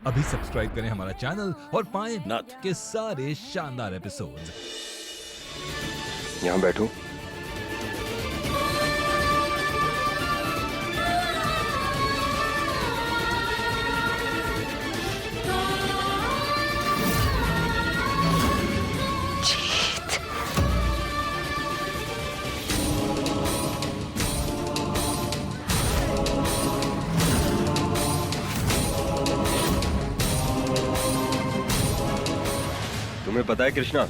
अभी सब्सक्राइब करें हमारा चैनल और पाएं नाथ। के सारे शानदार एपिसोड्स। यहाँ बैठो। तुम्हें पता है कृष्णा,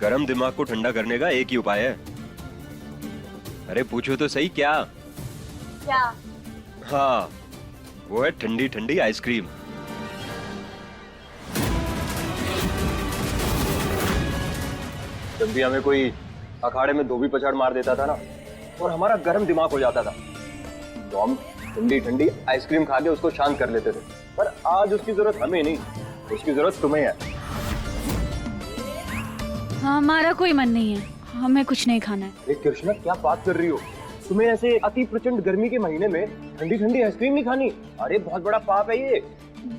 गरम दिमाग को ठंडा करने का एक ही उपाय है। अरे पूछो तो सही। क्या? हाँ, वो है ठंडी ठंडी आइसक्रीम। जब भी हमें कोई अखाड़े में धोबी पछाड़ मार देता था ना, और हमारा गर्म दिमाग हो जाता था, तो हम ठंडी ठंडी आइसक्रीम खा के उसको शांत कर लेते थे। पर आज उसकी जरूरत हमें नहीं, उसकी जरूरत तुम्हें है। हमारा कोई मन नहीं है, हमें कुछ नहीं खाना है। अरे कृष्णा, क्या बात कर रही हो? तुम्हें ऐसे अति प्रचंड गर्मी के महीने में ठंडी ठंडी आइसक्रीम नहीं खानी? अरे बहुत बड़ा पाप है ये।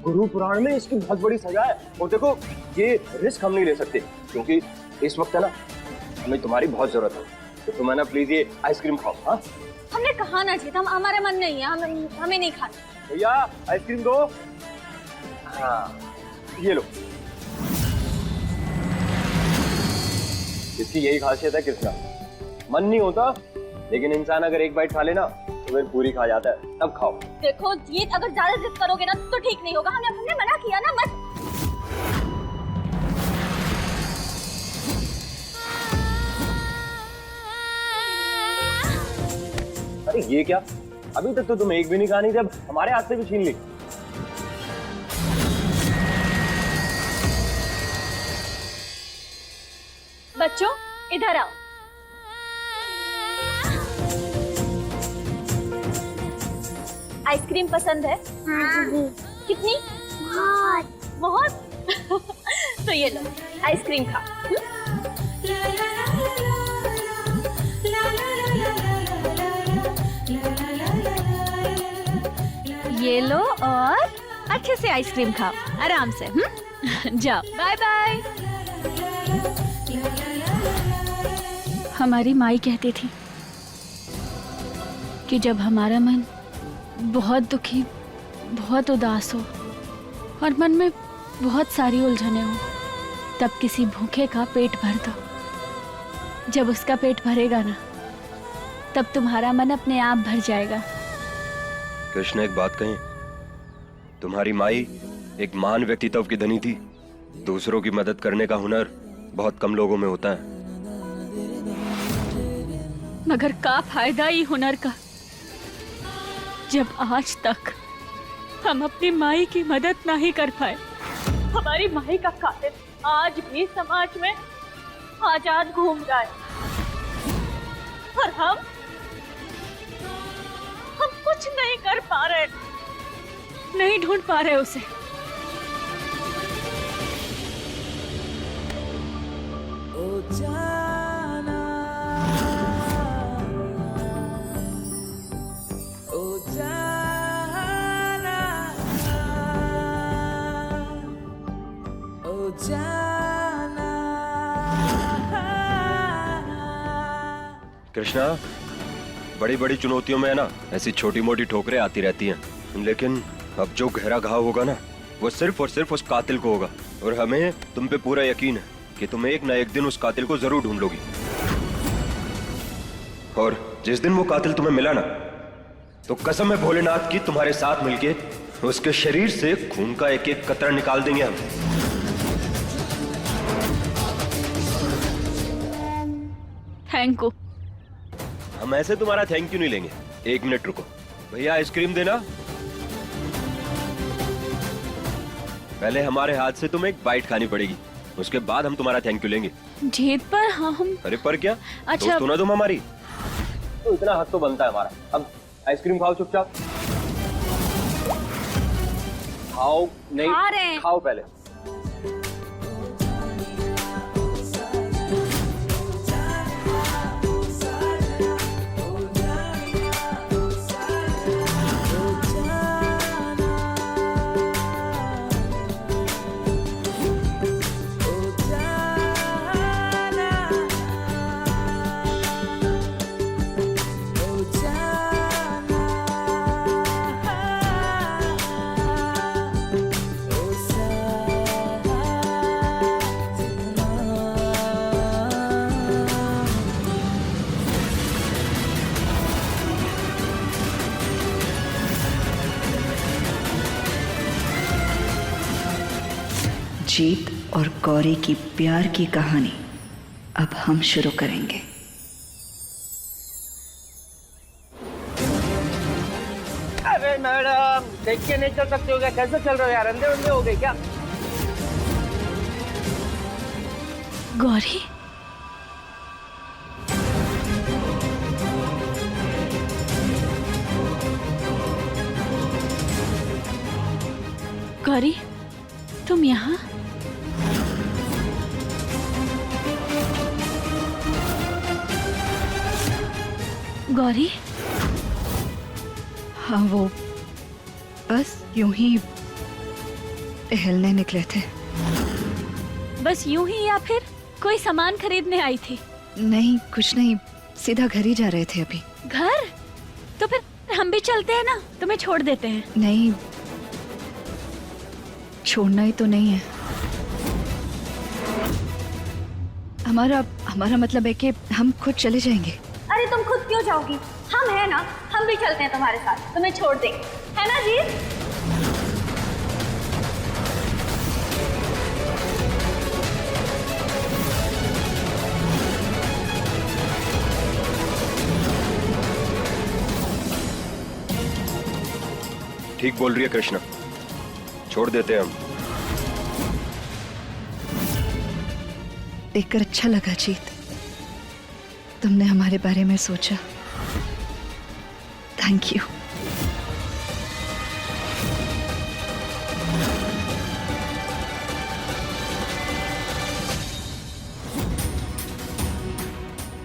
गुरु पुराण में इसकी बहुत बड़ी सजा है। और देखो, ये रिस्क हम नहीं ले सकते, क्योंकि इस वक्त है ना, हमें तुम्हारी बहुत जरूरत है। तो तुम है ना प्लीज ये आइसक्रीम खाओ। हाँ, हमने कहा ना जी, हमारे मन नहीं है, हमें नहीं खाना। भैया आइसक्रीम दो। हाँ, ये लो। इसकी यही खासियत है कृष्णा, मन नहीं होता, लेकिन इंसान अगर एक बाइट खा लेना तो फिर पूरी खा जाता है। तब खाओ। देखो ये अगर ज्यादा जिद करोगे ना तो ठीक नहीं होगा। हमने मना किया ना, मत। अरे ये क्या, अभी तक तो तुम एक भी नहीं खानी थी, अब हमारे हाथ से भी छीन ली। बच्चों इधर आओ। आइसक्रीम पसंद है? कितनी? बहुत। तो ये लो आइसक्रीम खा। ये लो और अच्छे से आइसक्रीम खाओ, आराम से। जाओ, बाय बाय। हमारी माई कहती थी कि जब हमारा मन बहुत दुखी, बहुत उदास हो और मन में बहुत सारी उलझने हो, तब किसी भूखे का पेट भर दो। जब उसका पेट भरेगा ना, तब तुम्हारा मन अपने आप भर जाएगा। कृष्ण, एक बात कहें, तुम्हारी माई एक महान व्यक्तित्व की धनी थी। दूसरों की मदद करने का हुनर बहुत कम लोगों में होता है। मगर का फायदा ही हुनर का, जब आज तक हम अपनी माई की मदद नहीं कर पाए। हमारी माई का कातिल आज भी समाज में आजाद घूम रहा है, और हम कुछ नहीं कर पा रहे, नहीं ढूंढ पा रहे उसे। ओ जाना, ओ जाना, ओ जाना। कृष्णा, बड़ी बड़ी चुनौतियों में है ना, ऐसी छोटी मोटी ठोकरें आती रहती हैं, लेकिन अब जो गहरा घाव होगा ना, वो सिर्फ और सिर्फ उस कातिल को होगा। और हमें तुम पे पूरा यकीन है कि तुम एक ना एक दिन उस कातिल को जरूर ढूंढ लोगी। और जिस दिन वो कातिल तुम्हें मिला ना, तो कसम है भोलेनाथ की, तुम्हारे साथ मिलके उसके शरीर से खून का एक एक कतरा निकाल देंगे हम। Thank you. हम ऐसे तुम्हारा थैंक यू नहीं लेंगे। एक मिनट रुको। भैया आइसक्रीम देना। पहले हमारे हाथ से तुम्हें एक बाइट खानी पड़ेगी, उसके बाद हम तुम्हारा थैंक यू लेंगे। जीत पर हम। अरे पर क्या, अच्छा। दोस्त हो ना तुम हमारी, तो इतना हक तो बनता है हमारा। अब आइसक्रीम खाओ चुपचाप। खाओ नहीं, खा रहे हैं। खाओ पहले। जीत और गौरी की प्यार की कहानी अब हम शुरू करेंगे। अरे मैडम, देख के नहीं चल सकते हो क्या? कैसे चल रहे हो यार? अंधे अंधे हो गए क्या? गौरी, गौरी, तुम यहाँ? गौरी, हाँ, वो बस यूं ही टहलने निकले थे। बस यूं ही या फिर कोई सामान खरीदने आई थी? नहीं, कुछ नहीं, सीधा घर ही जा रहे थे अभी। घर? तो फिर हम भी चलते हैं ना, तुम्हें छोड़ देते हैं। नहीं, छोड़ना ही तो नहीं है। हमारा मतलब है कि हम खुद चले जाएंगे। अरे तुम खुद क्यों जाओगी? हम हैं ना, हम भी चलते हैं तुम्हारे साथ, तुम्हें छोड़ देंगे, है ना जी? ठीक बोल रही है कृष्णा, छोड़ देते हैं हम। देखकर अच्छा लगा जीत, तुमने हमारे बारे में सोचा। Thank you.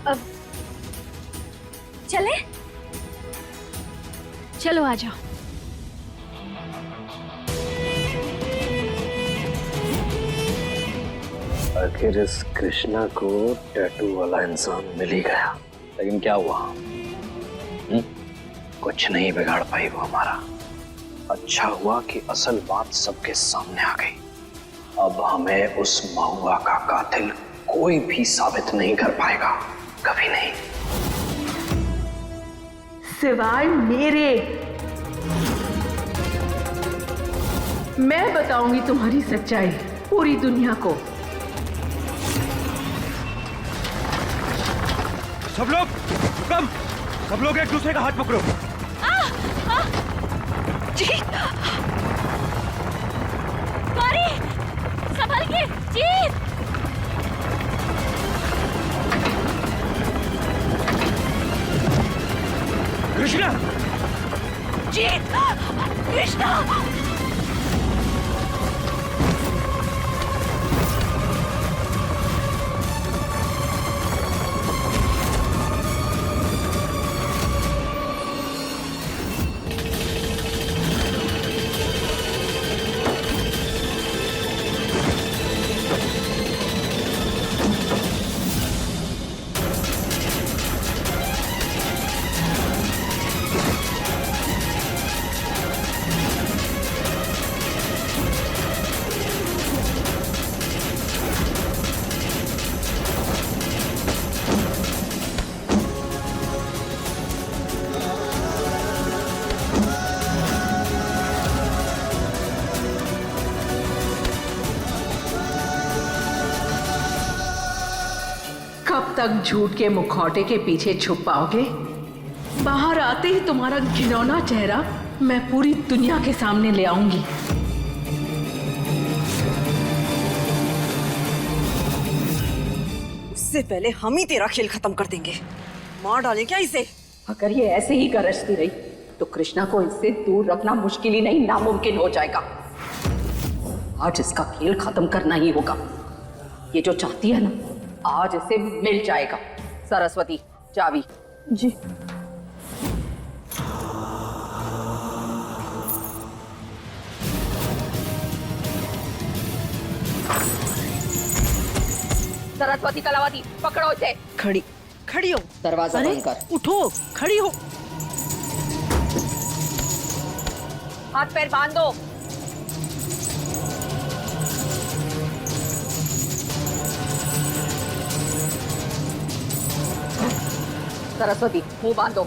अब चले? चलो आ जाओ। आखिर इस कृष्णा को टैटू वाला इंसान मिल ही गया, लेकिन क्या हुआ? कुछ नहीं बिगाड़ पाई वो हमारा। अच्छा हुआ कि असल बात सबके सामने आ गई। अब हमें उस महुआ का कातिल कोई भी साबित नहीं कर पाएगा, कभी नहीं। सिवाय मेरे। मैं बताऊंगी तुम्हारी सच्चाई पूरी दुनिया को। सब लोग कम, सब लोग एक दूसरे का हाथ पकड़ो। गौरी, संभल के। जीत, कृष्णा! जीत, कृष्णा! कब तक झूठ के मुखौटे के पीछे छुप पाओगे? बाहर आते ही तुम्हारा घिनौना चेहरा मैं पूरी दुनिया के सामने ले आऊंगी। उससे पहले हम ही तेरा खेल खत्म कर देंगे। मार डालें क्या इसे? अगर ये ऐसे ही गरजती रही तो कृष्णा को इससे दूर रखना मुश्किल ही नहीं, नामुमकिन हो जाएगा। आज इसका खेल खत्म करना ही होगा। ये जो चाहती है ना, आज इसे मिल जाएगा। सरस्वती, चाबी। जी। सरस्वती, कलावती, पकड़ो इसे। खड़ी हो। दरवाजा बंद कर। उठो, खड़ी हो। हाथ पैर बांध दो। सरस्वती, मुंह बांध दो।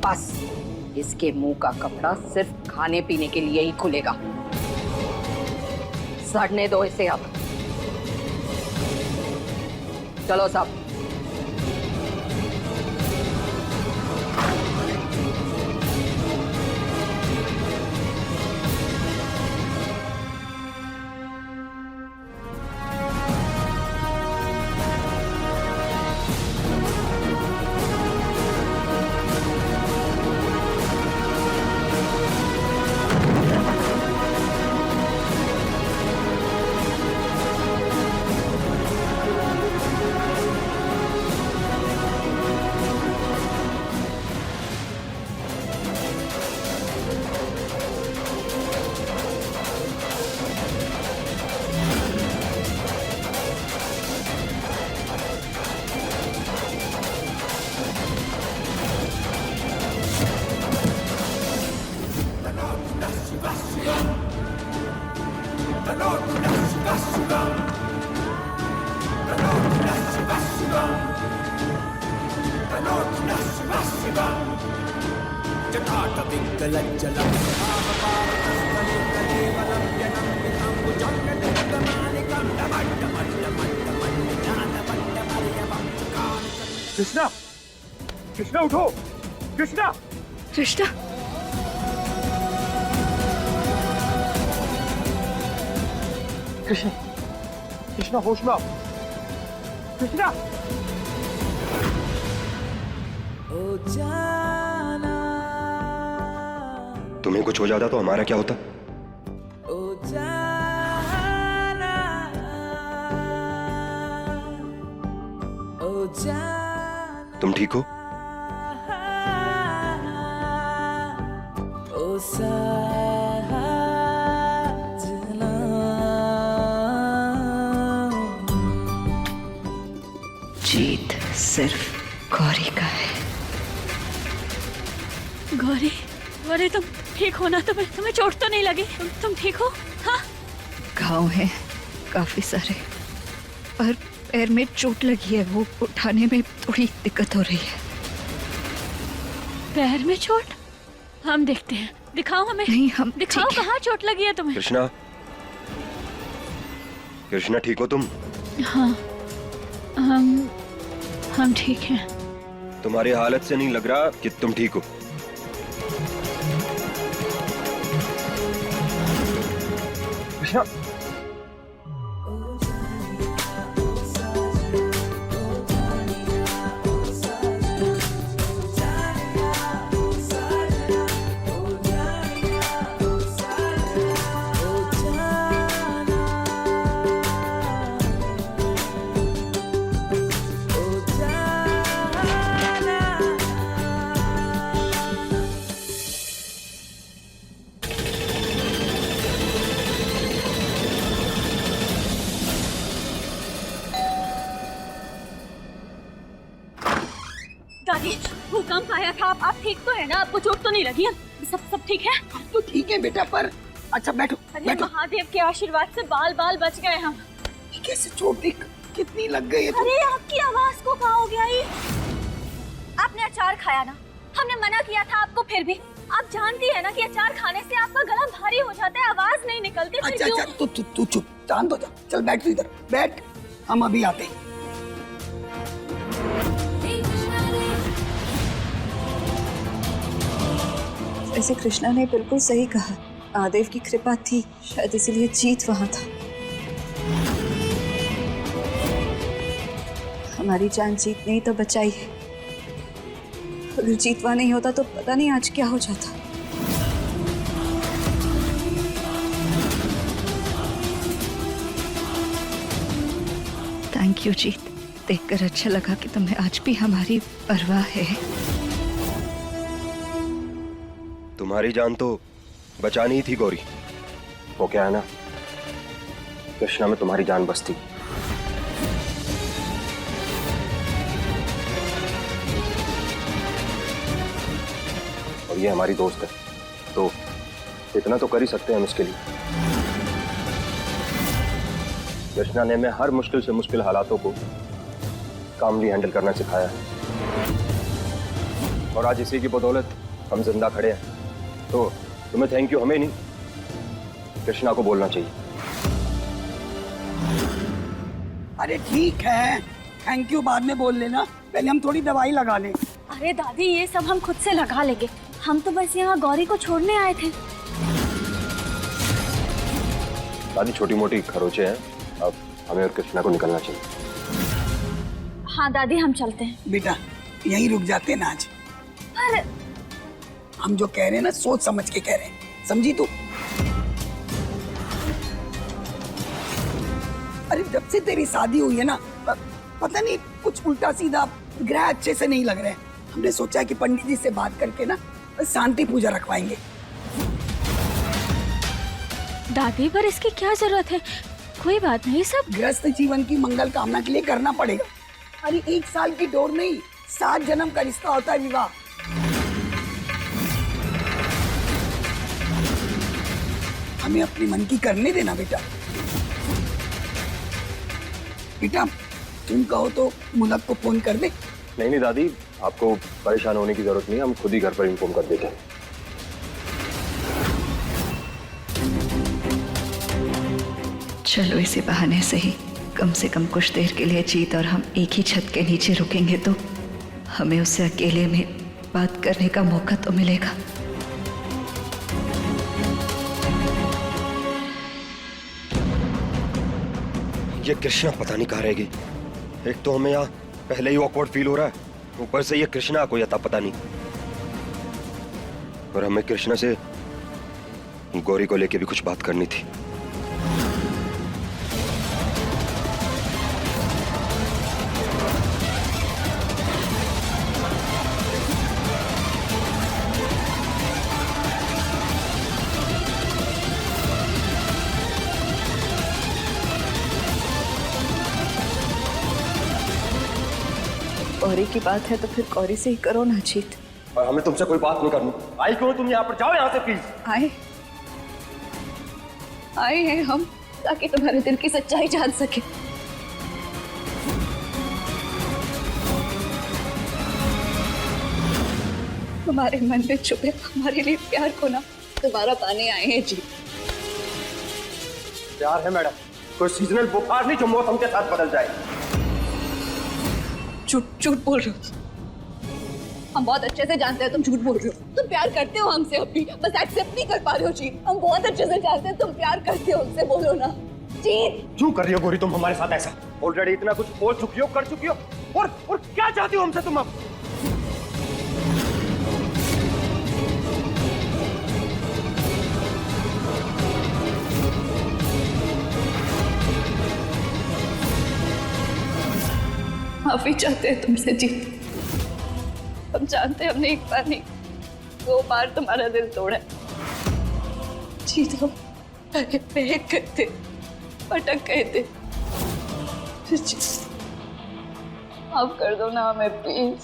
बस इसके मुंह का कपड़ा सिर्फ खाने पीने के लिए ही खुलेगा। सड़ने दो इसे अब। चलो सब। कृष्णा, कृष्णा उठो, कृष्णा। कृष्णा, कृष्णा, कृष्णा होश में आओ। कृष्णा, ओ जाना, तुम्हें कुछ हो जाता तो हमारा क्या होता? ओ जाना, ओ जाना, तुम ठीक हो? ओ साजना। जीत सिर्फ गौरी का है। गौरी, गौरी तुम ठीक हो ना? तुम्हें चोट तो नहीं लगी? तुम ठीक हो? हाँ? घाव हैं काफी सारे और पैर में चोट लगी है, वो उठाने में थोड़ी दिक्कत हो रही है। पैर में चोट? हम देखते हैं, दिखाओ हमें। नहीं, हम दिखाओ ठीक है। कहाँ चोट लगी है तुम्हें। कृष्णा, कृष्णा ठीक हो तुम? हाँ, हम ठीक हैं। तुम्हारी हालत से नहीं लग रहा कि तुम ठीक हो। कृष्णा, दादी, भूकंप आया था। आप ठीक तो है ना? आपको चोट तो नहीं लगी? सब ठीक है? तो ठीक है बेटा, पर अच्छा बैठो अरे बैठो। महादेव के आशीर्वाद से बाल बाल बच गए हम। कैसे चोट देख कितनी लग गई है। अरे आपकी आवाज को कहा हो गया ये? आपने अचार खाया ना? हमने मना किया था आपको, फिर भी आप जानती है ना कि अचार खाने से आपका गला भारी हो जाता है, आवाज नहीं निकलती। फिर अच्छा क्यों? अच्छा, तू चुप, शांत हो जा। चल बैठ, तू इधर बैठ, हम अभी आते हैं। ऐसे कृष्णा ने बिल्कुल सही कहा। महादेव की कृपा थी, शायद इसीलिए जीत वहां था। हमारी जान जीत ने ही तो बचाई है। अगर जीतवा नहीं होता तो पता नहीं आज क्या हो जाता। थैंक यू जीत, देखकर अच्छा लगा कि तुम्हें आज भी हमारी परवाह है। तुम्हारी जान तो बचानी ही थी गौरी। वो क्या है ना, कृष्णा में तुम्हारी जान बसती। और ये हमारी दोस्त है, तो इतना तो कर ही सकते हैं हम इसके लिए। कृष्णा ने हमें हर मुश्किल से मुश्किल हालातों को कामली हैंडल करना सिखाया है। और आज इसी की बदौलत हम जिंदा खड़े हैं। तो तुम्हें थैंक यू हमें नहीं, कृष्णा को बोलना चाहिए। अरे ठीक है, थैंक यू बाद में बोल लेना, पहले हम थोड़ी दवाई लगा लें। अरे दादी, ये सब हम खुद से लगा लेंगे। हम तो बस यहाँ गौरी को छोड़ने आए थे। दादी छोटी मोटी खरोचे हैं, अब हमें और कृष्णा को निकलना चाहिए। हाँ दादी, हम चलते हैं। बेटा यहीं रुक जाते ना आज। पर हम जो कह रहे हैं ना सोच समझ के कह रहे हैं, समझी तू? अरे जब से तेरी शादी हुई है ना, पता नहीं कुछ उल्टा सीधा ग्रह अच्छे से नहीं लग रहे हैं। हमने सोचा है कि पंडित जी से बात करके ना शांति पूजा रखवाएंगे। दादी, पर इसकी क्या जरूरत है? कोई बात नहीं, सब गृहस्थ जीवन की मंगल कामना के लिए करना पड़ेगा। अरे 1 साल की डोर नहीं, 7 जन्म का रिश्ता होता है विवाह। हमें अपनी मन की करने देना बेटा। बेटा तुम कहो तो मुनक को फोन कर दे। नहीं नहीं दादी, आपको परेशान होने की जरूरत नहीं है, हम खुद ही घर पर इन्फॉर्म कर देते हैं। चलो इसी बहाने से ही कम से कम कुछ देर के लिए जीत और हम एक ही छत के नीचे रुकेंगे तो हमें उससे अकेले में बात करने का मौका तो मिलेगा। ये कृष्णा पता नहीं कहाँ रहेगी। एक तो हमें यहाँ पहले ही ऑकवर्ड फील हो रहा है, ऊपर से ये कृष्णा कोई अता पता नहीं। और हमें कृष्णा से गौरी को लेके भी कुछ बात करनी थी। गौरी की बात है तो फिर गौरी से ही करो ना जीत। और हमें तुमसे कोई बात नहीं करनी। आई क्यों तुम यहाँ पर? जाओ यहाँ से प्लीज। आए हैं हम ताकि तुम्हारे दिल की सच्चाई जान सके। तुम्हारे मन में छुपे हमारे लिए प्यार को ना दोबारा पाने आए हैं जी। प्यार है मैडम, कोई सीजनल बुखार नहीं जो मौसम के साथ बदल जाए। झूठ बोल रहे हो। हम बहुत अच्छे से जानते हैं तुम झूठ बोल रहे हो। तुम प्यार करते हो हमसे, अभी बस एक्सेप्ट नहीं कर पा रहे हो जी। हम बहुत अच्छे से जानते हैं तुम प्यार करते हो हमसे, बोलो ना जी। क्यों कर रही हो गौरी तुम हमारे साथ ऐसा? ऑलरेडी इतना कुछ बोल चुकी हो, कर चुकी हो, और क्या चाहती हो हमसे तुम अब? माफी चाहते हैं तुमसे जीत। हम जानते हैं हमने 1 बार नहीं 2 बार तुम्हारा दिल तोड़ा है जीत। हम बहक गए थे, भटक गए थे। माफ कर दो ना हमें प्लीज।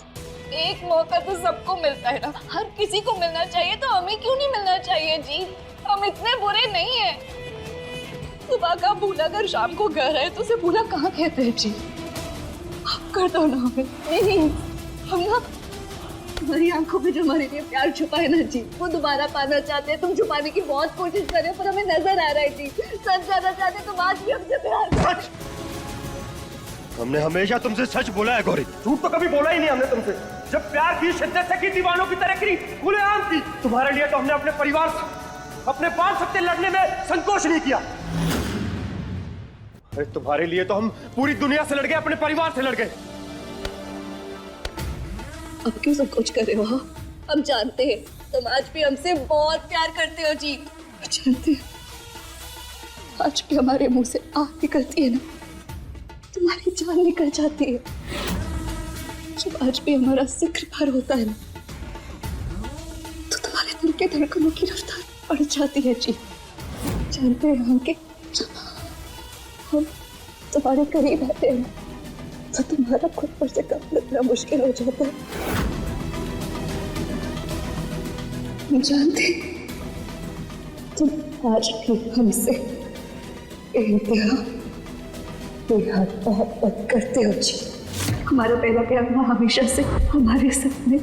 एक मौका तो सबको मिलता है ना, हर किसी को मिलना चाहिए, तो हमें क्यों नहीं मिलना चाहिए जी? हम इतने बुरे नहीं हैं। सुबह का भूला अगर शाम को घर है तो उसे भूला कहाँ कहते हैं जी? आप कर दो ना हमें। नहीं, हम ना तुम्हारी आंखों में जो हमारे लिए प्यार छुपा है ना जी, वो दोबारा पाना चाहते हैं। तुम छुपाने की बहुत कोशिश कर रहे हो पर हमें नजर आ रहा है जी। सच जाना चाहते तुम आज भी हमसे प्यार करो। सच? हमने हमेशा तुमसे सच बोला है गौरी, झूठ तो कभी बोला ही नहीं हमने तुमसे। जब प्यार की शिद्दत से की, दीवानों की तरह की, खुलेआम थी तुम्हारे लिए, तो हमने अपने परिवार से, अपने बाल सत्य लड़ने में संकोच नहीं किया। अरे तुम्हारे लिए तो हम पूरी दुनिया से लड़ गए, अपने परिवार से लड़ गए। अब क्यों संकोच कर रहे हो? हम जानते हैं तुम आज भी हमसे बहुत प्यार करते हो जी। जानते हैं आज भी हमारे मुंह से आग निकलती है ना, तुम्हारी जान निकल जाती है। जब आज भी हमारा जिक्र भर होता है ना, तो तुम्हारे दिल के धड़कनों की रफ्तार बढ़ जाती है जी। जानते हैं हम कि हम तुम्हारे करीब आते हैं तो तुम्हारा खुद पर से कम लगना मुश्किल हो जाता है। हम जानते तुम आज भी हमसे मोहब्बत करते हो जी। हमारा पहला प्यार हमेशा से हमारे सपने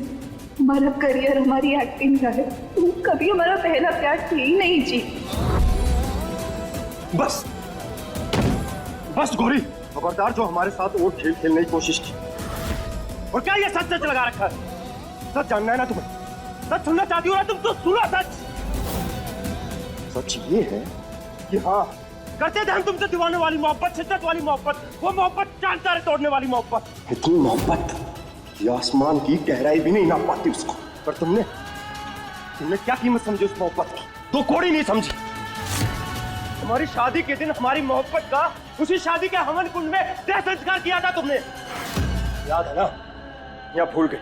हमारा करियर हमारी एक्टिंग का है, तुम कभी हमारा पहला प्यार थे ही नहीं जी। बस बस गौरी, खबरदार जो हमारे साथ और खेल खेलने की कोशिश की। और क्या ये सच सच लगा रखा है? सच जानना है ना तुम्हें? सच सुनना चाहती हो ना तुम? तो सुनो सच। सच ये है कि हाँ, करते थे हम तुमसे दीवाने वाली मोहब्बत, शिद्दत वाली मोहब्बत, वो मोहब्बत चांद तारे तोड़ने वाली मोहब्बत। इतनी मोहब्बत कि आसमान की गहराई भी नहीं नाप पाती उसको। पर तुमने क्या कीमत समझी उस मोहब्बत की? दो कौड़ी नहीं समझी। हमारी शादी के दिन हमारी मोहब्बत का, उसी शादी के हवन कुंड में देह संस्कार किया था तुमने, याद है ना? या भूल गई?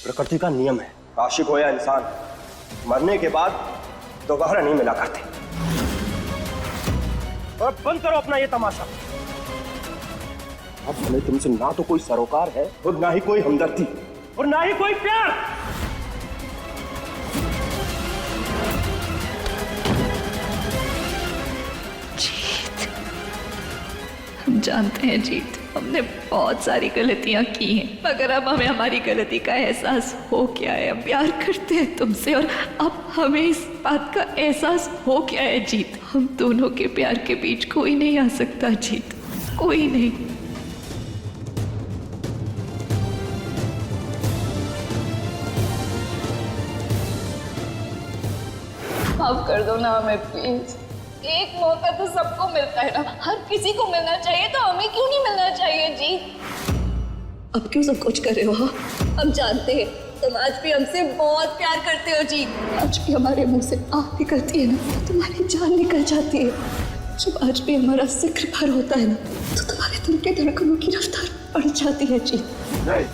प्रकृति का नियम है, आशिक हो या इंसान, मरने के बाद दोबारा नहीं मिला करते। और बंद करो अपना ये तमाशा। अब हमें तुमसे ना तो कोई सरोकार है और ना ही कोई हमदर्दी और ना ही कोई प्यार। जीत, हम जानते हैं जीत, हमने बहुत सारी गलतियां की हैं, मगर अब हमें हमारी गलती का एहसास हो गया है। हम प्यार करते हैं तुमसे और अब हमें इस बात का एहसास हो गया है जीत। हम दोनों के प्यार के बीच कोई नहीं आ सकता जीत, कोई नहीं। माफ कर दो ना हमें प्लीज। एक मौका तो सबको मिलता है ना, हर किसी को मिलना चाहिए, तो हमें क्यों नहीं मिलना चाहिए जी? अब क्यों सब कुछ कर रहे हो? हम जानते हैं तुम आज भी हमसे बहुत प्यार करते हो जी। आज भी हमारे मुंह से आह निकलती है ना तो तुम्हारी जान निकल जाती है। जब आज भी हमारा जिक्र भर होता है ना तो तुम्हारे दिल के धड़कनों की रफ्तार बढ़ जाती है जी। नहीं,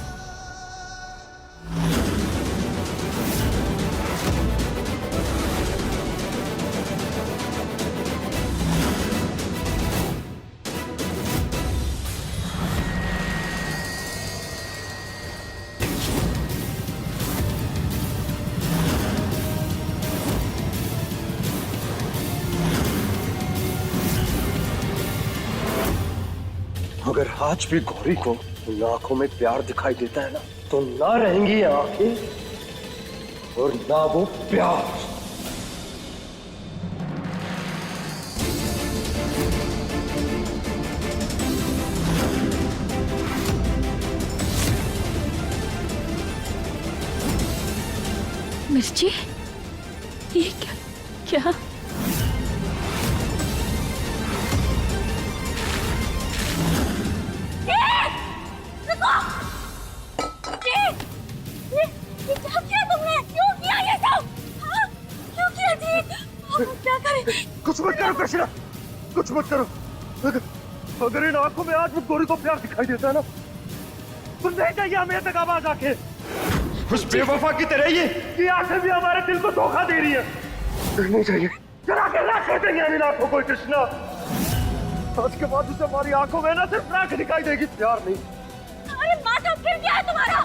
अगर आज भी गौरी को उन आंखों में प्यार दिखाई देता है ना, तो ना रहेंगी ये आंखें और ना वो प्यार। मिर्ची, ये क्या? क्या किया तुमने? क्यों किया ये सब? हाँ? क्यों किया जी? क्या करें? कुछ मत करो कृष्णा, कुछ मत करो। अगर इन आंखों में आज भी गौरी को प्यार दिखाई देता है ना, तो नहीं चाहिए हमें तक आवाज आके उस बेवफा की तरह ये आंखें भी हमारे दिल को धोखा दे रही है। नहीं चाहिए, जरा के राख कर देंगे इन आंखों को कृष्णा। आज के बाद उसे हमारी आंखों में ना सिर्फ राख दिखाई देगी, प्यार नहीं। अरे माथा फिर क्या है तुम्हारा?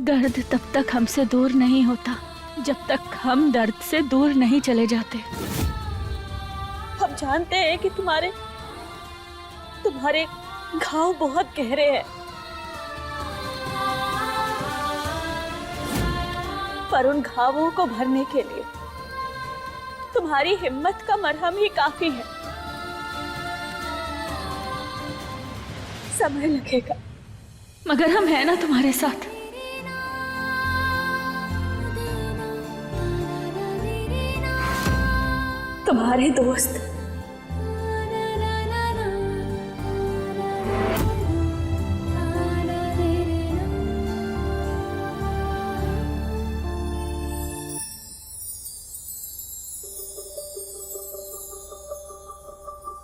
दर्द तब तक हमसे दूर नहीं होता जब तक हम दर्द से दूर नहीं चले जाते। हम जानते हैं कि तुम्हारे घाव बहुत गहरे हैं, पर उन घावों को भरने के लिए तुम्हारी हिम्मत का मरहम ही काफी है। समय लगेगा, मगर हम हैं ना तुम्हारे साथ। तुम्हारे दोस्त।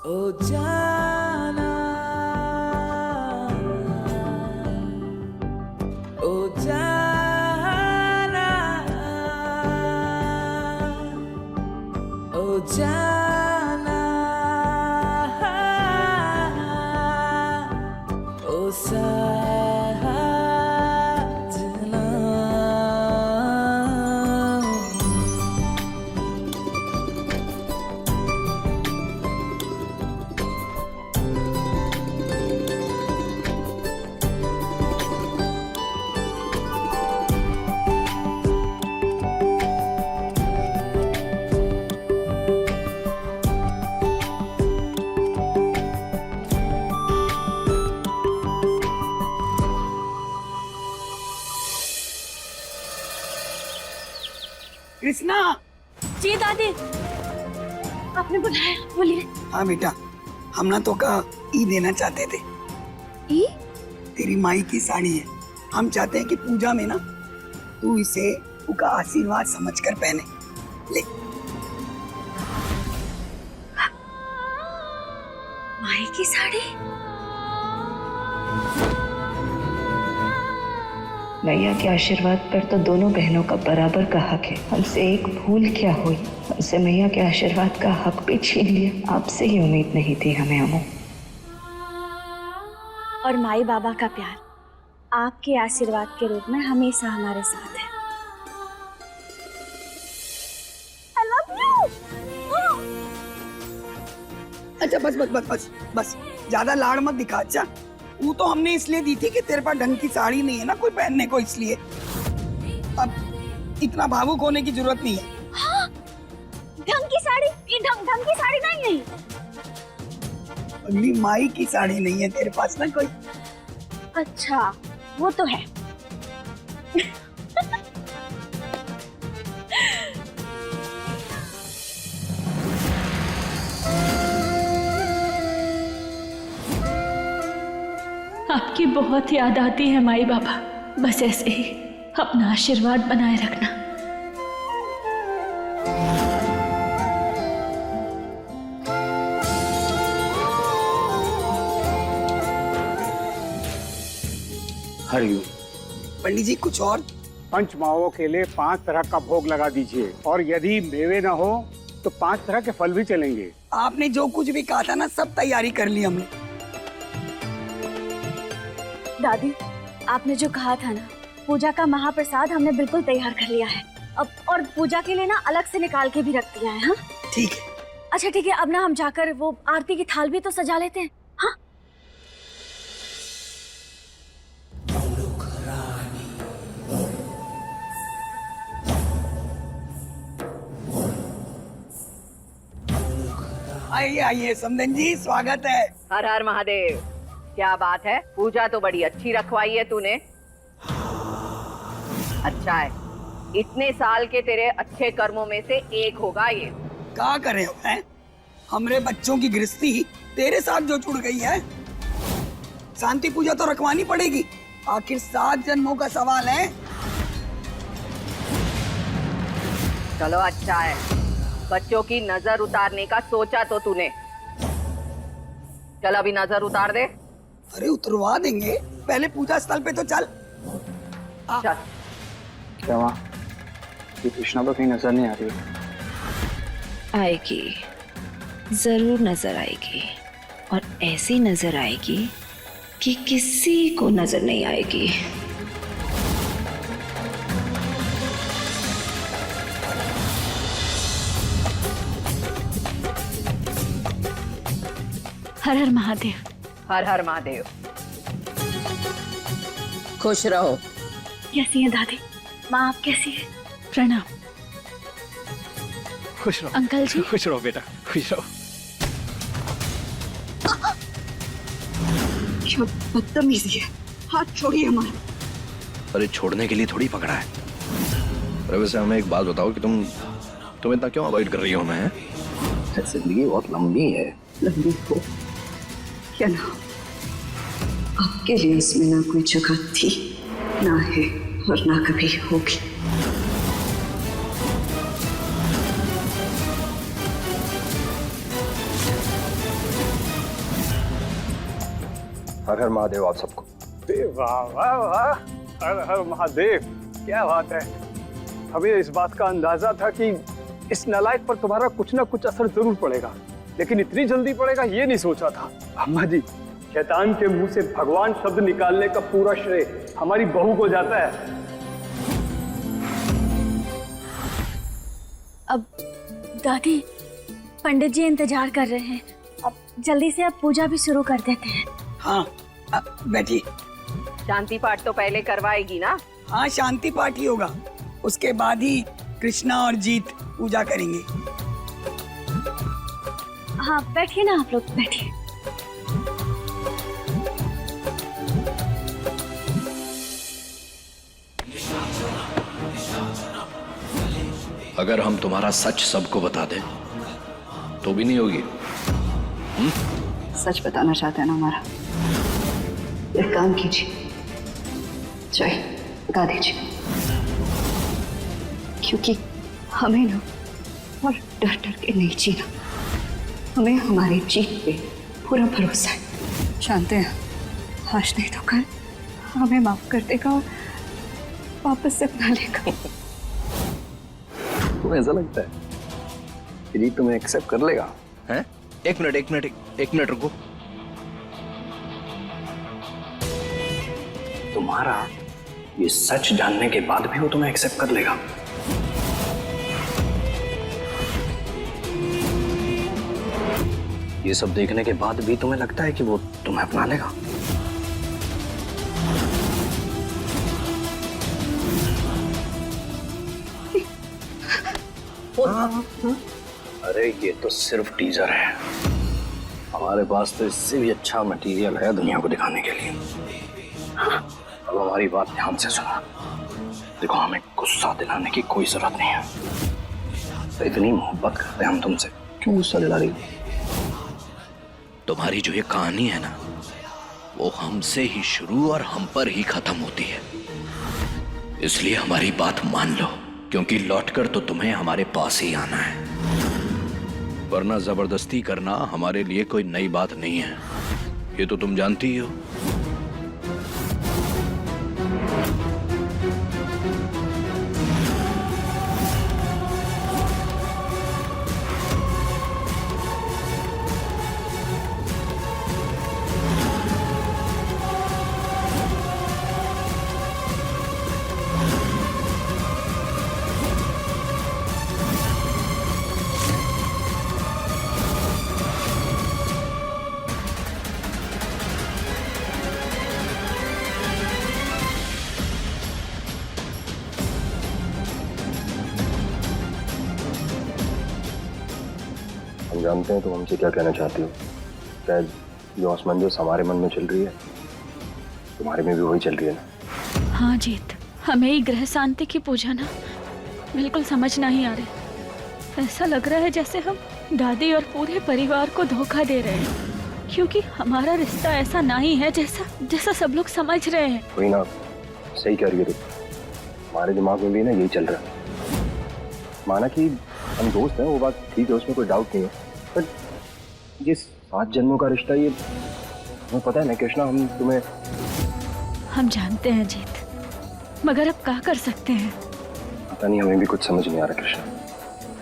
ओ जाना, ओ जाना, ओ जाना, ओ साजना। कृष्णा। जी दादी, आपने बुलाया, बोलिए। हाँ बेटा, हम ना तो का ई देना चाहते थे। ई? तेरी माई की साड़ी है, हम चाहते हैं कि पूजा में ना तू इसे उनका आशीर्वाद समझकर पहने। ले। माई की साड़ी? मैया के आशीर्वाद पर तो दोनों बहनों का बराबर का हक है। हमसे एक भूल क्या हुई, हमसे मैया के आशीर्वाद का हक भी छीन लिया। आपसे ही उम्मीद नहीं थी हमें अमू। और माई बाबा का प्यार आपके आशीर्वाद के रूप में हमेशा हमारे साथ है। I love you! अच्छा बस बस बस बस बस, ज्यादा लाड़ मत दिखा। अच्छा, वो तो हमने इसलिए दी थी कि तेरे पास ढंग की साड़ी नहीं है ना कोई पहनने को, इसलिए। अब इतना भावुक होने की जरूरत नहीं है। हाँ, ढंग की साड़ी? ये ढंग की साड़ी नहीं है। अगली माई की साड़ी नहीं है तेरे पास ना कोई? अच्छा, वो तो है। आपकी बहुत याद आती है माई बाबा। बस ऐसे ही अपना आशीर्वाद बनाए रखना। हरिओम। पंडित जी कुछ और? पंच माओं के लिए 5 तरह का भोग लगा दीजिए, और यदि मेवे न हो तो 5 तरह के फल भी चलेंगे। आपने जो कुछ भी कहा था ना, सब तैयारी कर ली हमने। दादी, आपने जो कहा था ना, पूजा का महाप्रसाद हमने बिल्कुल तैयार कर लिया है अब, और पूजा के लिए ना अलग से निकाल के भी रख दिया है। हाँ ठीक है। अच्छा ठीक है, अब ना हम जाकर वो आरती की थाल भी तो सजा लेते हैं। हाँ आइए आइए समधन जी, स्वागत है। हर हर महादेव। क्या बात है, पूजा तो बड़ी अच्छी रखवाई है तूने। अच्छा है, इतने साल के तेरे अच्छे कर्मों में से एक होगा ये। क्या करे हो हैं? हमरे बच्चों की गृहस्थी तेरे साथ जो जुड़ गई है, शांति पूजा तो रखवानी पड़ेगी। आखिर 7 जन्मों का सवाल है। चलो अच्छा है, बच्चों की नजर उतारने का सोचा तो तूने। चल अभी नजर उतार दे। अरे उतरवा देंगे, पहले पूजा स्थल पे तो चल। चल। क्या वहाँ ये कृष्णा पर कहीं नजर नहीं आ रही? आएगी, जरूर नजर आएगी, और ऐसी नजर आएगी कि किसी को नजर नहीं आएगी। हर हर महादेव। हर हर महादेव। खुश रहो। कैसी है दादी? माँ आप कैसी है? प्रणाम। खुश रहो अंकल जी। खुश रहो बेटा, खुश रहो। क्या बदतमीजी है, हाथ छोड़िए हमारा। अरे छोड़ने के लिए थोड़ी पकड़ा है। अरे वैसे हमें एक बात बताओ कि तुम इतना क्यों अवॉइड कर रही हो हमें? जिंदगी बहुत लंबी है। लंबी हो या ना हो, आपके लिए उसमें ना कोई जगह थी, ना है और ना कभी होगी। हर हर महादेव आप सबको। वाह वाह वाह, हर हर महादेव, क्या बात है। हमें इस बात का अंदाजा था कि इस नालायक पर तुम्हारा कुछ ना कुछ असर जरूर पड़ेगा, लेकिन इतनी जल्दी पड़ेगा ये नहीं सोचा था। अम्मा जी, शैतान के मुंह से भगवान शब्द निकालने का पूरा श्रेय हमारी बहू को जाता है। अब दादी, पंडित जी इंतजार कर रहे हैं, अब जल्दी से अब पूजा भी शुरू कर देते हैं। हाँ, बैठिए। शांति पाठ तो पहले करवाएगी ना? हाँ, शांति पाठ ही होगा, उसके बाद ही कृष्णा और जीत पूजा करेंगे। हाँ, बैठिए ना आप लोग, बैठिए। अगर हम तुम्हारा सच सबको बता दें तो भी नहीं होगी। सच बताना चाहते हैं ना हमारा? एक काम कीजिए, चाय बता दीजिए, क्योंकि हमें ना और डर डर के नहीं जीना, हमें हमारी जीत पे पूरा भरोसा है। जानते हैं, आज नहीं तो कल हमें माफ कर देगा और वापस से अपना लेगा। तुम्हें ऐसा लगता है कि जी तुम्हें एक्सेप्ट कर लेगा? हैं? एक मिनट रुको। तुम्हारा ये सच जानने के बाद भी वो तुम्हें एक्सेप्ट कर लेगा? ये सब देखने के बाद भी तुम्हें लगता है कि वो तुम्हें अपना लेगा? अरे ये तो सिर्फ टीजर है, हमारे पास तो इससे भी अच्छा मटेरियल है दुनिया को दिखाने के लिए। अब हमारी बात ध्यान से सुनो। देखो, हमें गुस्सा दिलाने की कोई जरूरत नहीं है, तो इतनी मोहब्बत करते हैं हम तुमसे, क्यों गुस्सा दिला रही? तुम्हारी जो ये कहानी है ना, वो हमसे ही शुरू और हम पर ही खत्म होती है। इसलिए हमारी बात मान लो, क्योंकि लौटकर तो तुम्हें हमारे पास ही आना है, वरना जबरदस्ती करना हमारे लिए कोई नई बात नहीं है, ये तो तुम जानती ही हो। हम जानते हैं तुम हमसे क्या कहना चाहती हो। शायद जो असमंजस हमारे मन में चल रही है, तुम्हारे में भी वही चल रही है ना। हाँ जीत, हमें ही ग्रह शांति की पूजा ना बिल्कुल समझ नहीं आ रही। ऐसा लग रहा है जैसे हम दादी और पूरे परिवार को धोखा दे रहे हैं, क्योंकि हमारा रिश्ता ऐसा नहीं है जैसा सब लोग समझ रहे हैं। वही ना, सही कह रही है तुम। हमारे दिमाग में भी ना यही चल रहा है। माना कि हम दोस्त हैं, वो बात ठीक है, उसमें कोई डाउट नहीं है, पर ये 7 जन्मों का रिश्ता, ये तुम्हें पता है ना कृष्णा, हम जानते हैं जीत, मगर अब क्या कर सकते हैं? पता नहीं, हमें भी कुछ समझ नहीं आ रहा कृष्णा।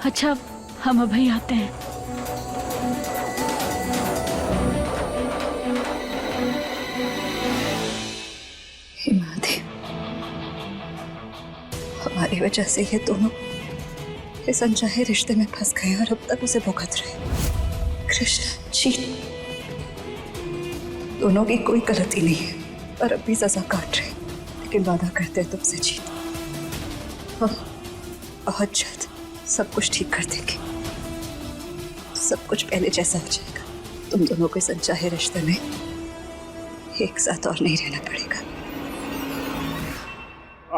अच्छा, हम अभी आते हैं। हे महादेव, हमारी वजह से ये दोनों इस अनचाहे रिश्ते में फंस गए और अब तक उसे भुगत रहे। कृष्ण जी, दोनों की कोई गलती नहीं है और अब भी सजा काट रहे, लेकिन वादा करते हैं तुमसे जीत, हम बहुत जल्द सब कुछ ठीक कर देंगे। सब कुछ पहले जैसा हो जाएगा। तुम दोनों को इस अनचाहे रिश्ते में एक साथ और नहीं रहना पड़ेगा।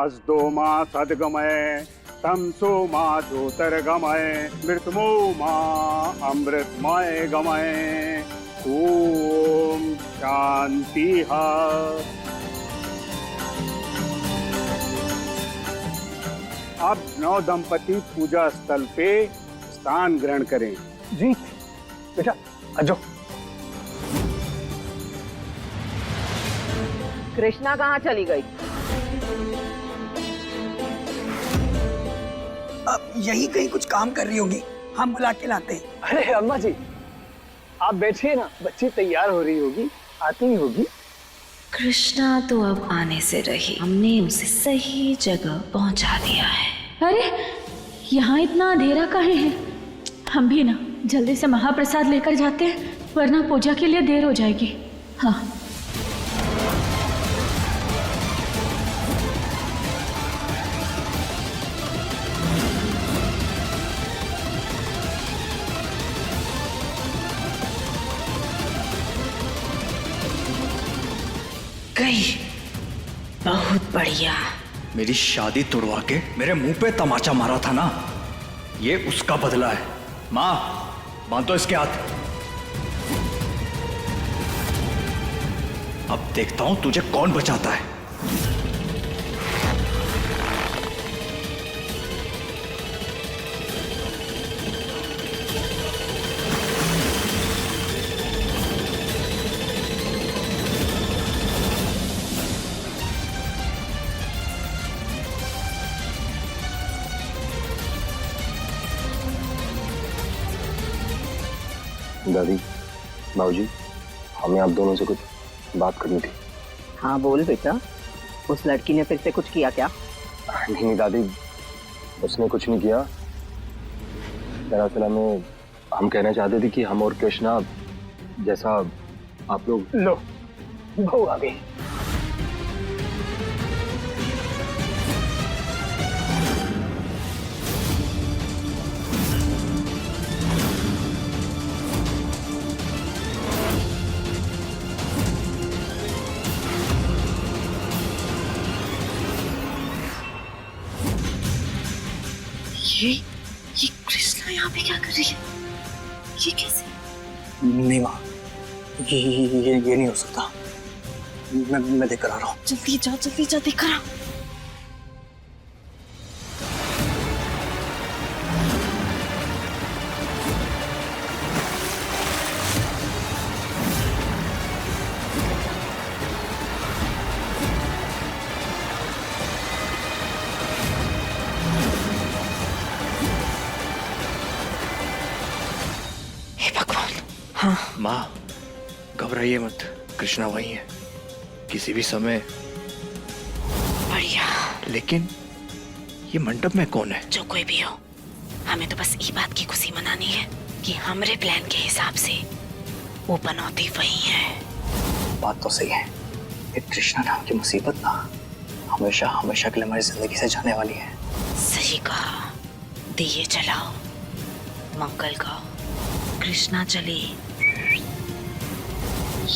अस्तु मा सद्गमय तम सोमा ज्योतिर्गमय मृतमो माँ अमृतमय गमय। ओम शांति। अब नौ दंपति पूजा स्थल पे स्थान ग्रहण करें। जी बेटा आजो। कृष्णा कहाँ चली गई? अब यही कहीं कुछ काम कर रही होगी, हम बुला के लाते हैं। अरे अम्मा जी आप बैठिए ना, बच्ची तैयार हो रही होगी, आती ही होगी। कृष्णा तो अब आने से रही, हमने उसे सही जगह पहुंचा दिया है। अरे यहाँ इतना अंधेरा काहे है? हम भी ना जल्दी से महाप्रसाद लेकर जाते हैं, वरना पूजा के लिए देर हो जाएगी। हाँ गई, बहुत बढ़िया। मेरी शादी तोड़वा के मेरे मुंह पे तमाचा मारा था ना, ये उसका बदला है। माँ बांध दो इसके हाथ। अब देखता हूं तुझे कौन बचाता है। दादी, बाबूजी, हमें आप दोनों से कुछ बात करनी थी। हाँ बोल बेटा, उस लड़की ने फिर से कुछ किया क्या? नहीं दादी, उसने कुछ नहीं किया। दरअसल हम कहना चाहते थे कि हम और कृष्णा जैसा आप लोग। लो बहू आ गई। ये कृष्णा यहाँ पे क्या कर रही है? ये कैसे? नहीं माँ, ये नहीं हो सकता। मैं देख कर आ रहा हूँ। जल्दी जा देख कर आ। माँ घबराइए मत, कृष्णा वही है, किसी भी समय। बढ़िया। लेकिन ये मंडप में कौन है? जो कोई भी हो, हमें तो बस ये बात की खुशी मनानी है कि हमरे प्लान के हिसाब से वो बनौती वही है। बात तो सही है, ये कृष्णा नाम की मुसीबत ना हमेशा हमेशा के लिए हमारी जिंदगी से जाने वाली है। सही कहा। दिए जलाओ, मंगल गाओ, कृष्णा चली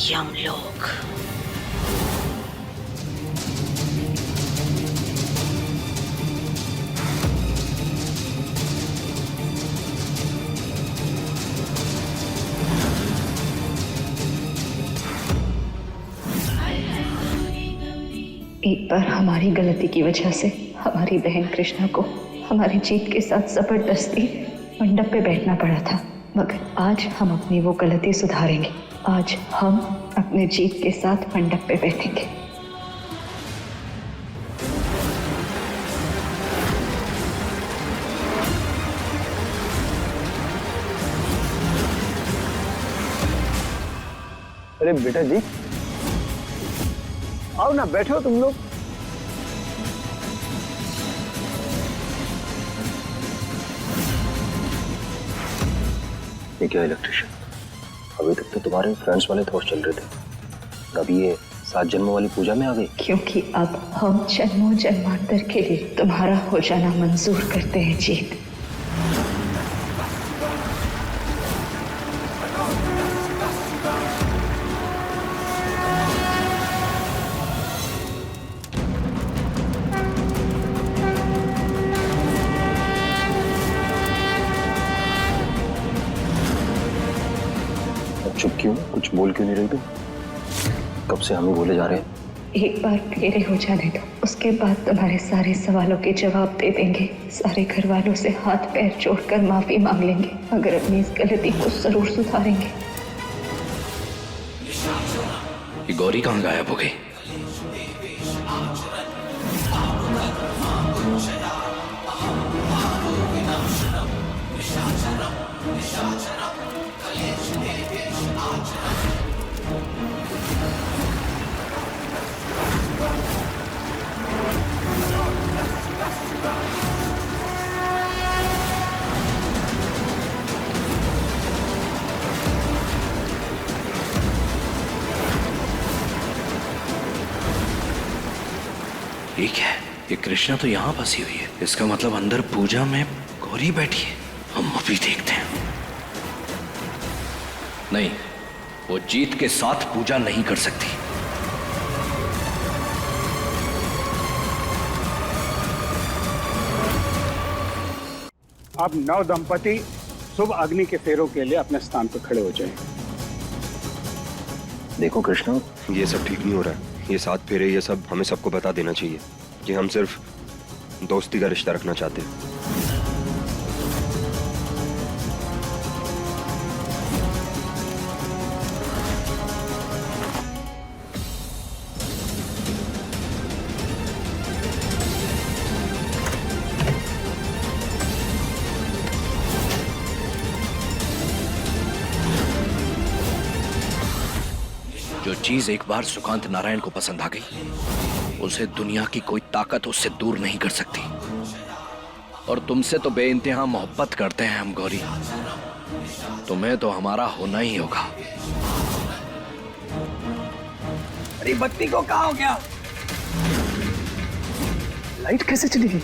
यमलोक। एक बार हमारी गलती की वजह से हमारी बहन कृष्णा को हमारी जीत के साथ जबरदस्ती मंडप पे बैठना पड़ा था, मगर आज हम अपनी वो गलती सुधारेंगे। आज हम अपने जीत के साथ मंडप पे बैठेंगे। अरे बेटा जी आओ ना, बैठो तुम लोग। ये क्या इलेक्ट्रिशियन, अभी तक तो तुम्हारे फ्रेंड्स वाले थॉट चल रहे थे, अभी ये 7 जन्मों वाली पूजा में आ गई। क्योंकि अब हम जन्मों जन्मांतर के लिए तुम्हारा हो जाना मंजूर करते हैं जीत। कुछ बोल क्यों नहीं रही तुम? कब से हम ही बोले जा रहे हैं। एक बार फेरे हो जाने दो, उसके बाद तुम्हारे सारे सवालों के जवाब दे देंगे। सारे घर वालों से हाथ पैर जोड़कर माफी मांग लेंगे, मगर अपनी इस गलती को जरूर सुधारेंगे। ये गौरी कहाँ गायब हो गई? ठीक है, ये कृष्णा तो यहाँ फंसी हुई है। इसका मतलब अंदर पूजा में गौरी बैठी है। हम अभी देखते हैं। नहीं, वो जीत के साथ पूजा नहीं कर सकती। अब नव दंपति शुभ अग्नि के फेरों के लिए अपने स्थान पर खड़े हो जाएं। देखो कृष्णा, ये सब ठीक नहीं हो रहा है। ये 7 फेरे, ये सब हमें सबको बता देना चाहिए कि हम सिर्फ दोस्ती का रिश्ता रखना चाहते हैं। जो चीज एक बार सुकांत नारायण को पसंद आ गई, उसे दुनिया की कोई ताकत उससे दूर नहीं कर सकती। और तुमसे तो बेइंतहा मोहब्बत करते हैं हम गौरी। तुम्हें तो हमारा होना ही होगा। अरे बत्ती को कहाँ हो गया? लाइट कैसे चली गई?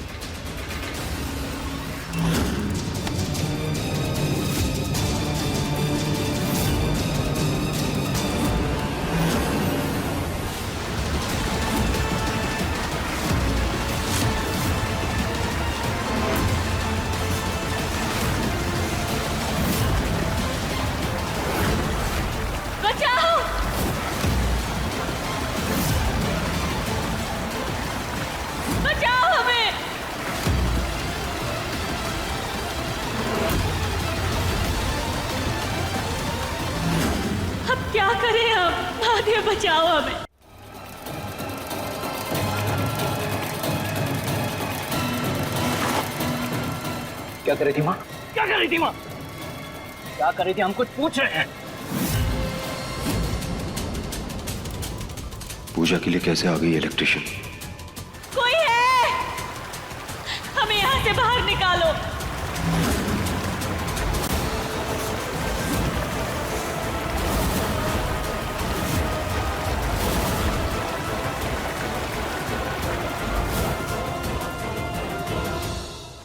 बचाओ! बचाओ हमें! अब क्या करें हम? महादेव बचाओ हमें! क्या कर रही थी माँ? क्या कर रही थी माँ? क्या कर रही थी? हम कुछ पूछ रहे हैं। पूजा के लिए कैसे आ गई इलेक्ट्रिशियन? कोई है? हमें यहाँ से बाहर निकालो।